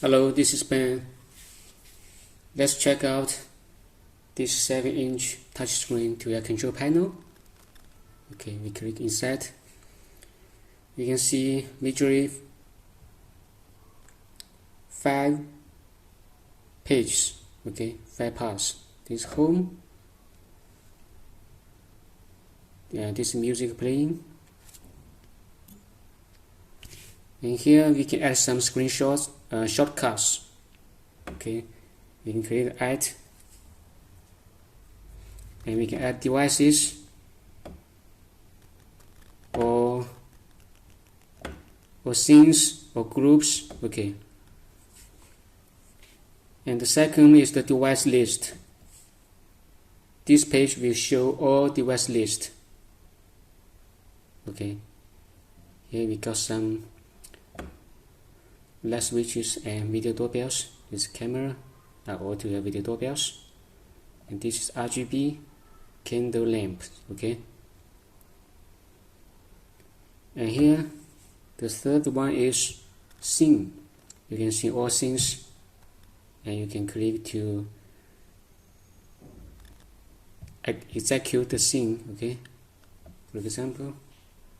Hello, this is Ben. Let's check out this 7-inch touchscreen Tuya control panel. Okay, we click inside. You can see visually 5 pages. Okay, 5 parts. This home. This music playing. And here we can add some screenshots, shortcuts. Okay, we can create add, and we can add devices or scenes or groups. Okay, and the second is the device list. This page will show all device list. Okay, here we got some light switches and video doorbells. This camera are all to the video doorbells, and this is RGB candle lamp. Okay, and here the third one is scene. You can see all scenes, and you can click to execute the scene. Okay, for example,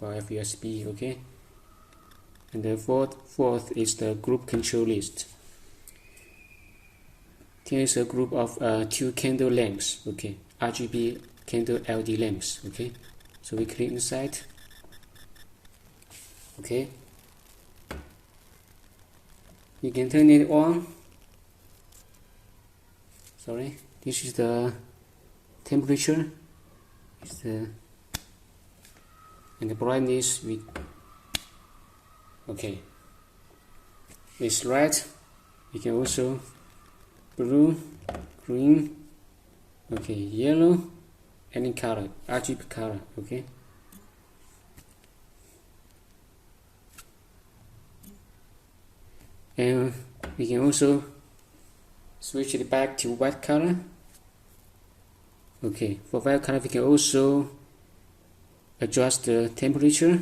by USB. Okay. And the fourth is the group control list. Here is a group of 2 candle lamps. Okay, RGB candle LED lamps. Okay, so we click inside. Okay, you can turn it on. Sorry, this is the temperature. And the brightness okay, it's red. You can also blue, green, okay, yellow, any color, RGB color. Okay, and we can also switch it back to white color. Okay, for white color we can also adjust the temperature.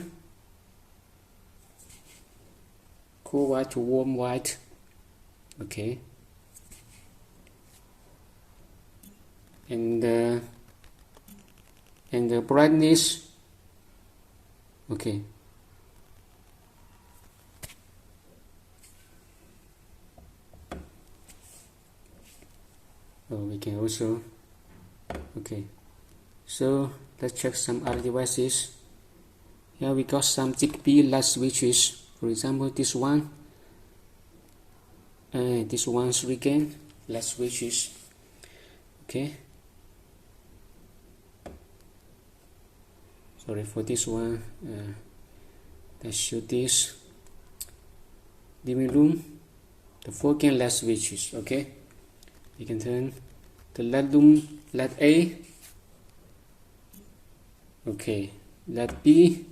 Cool white to warm white. Okay, and the brightness. Okay, we can also okay, so let's check some other devices. Here we got some Zigbee light switches. For example, this one, this one's again light switches. Okay, sorry for this one. Let's show this living room, the 4-can light switches. Okay, you can turn the light A. Okay, light B,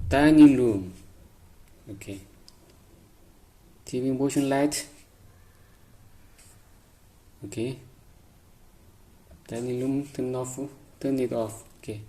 dining room. Okay, TV motion light. Okay, dining room, turn it off. Okay,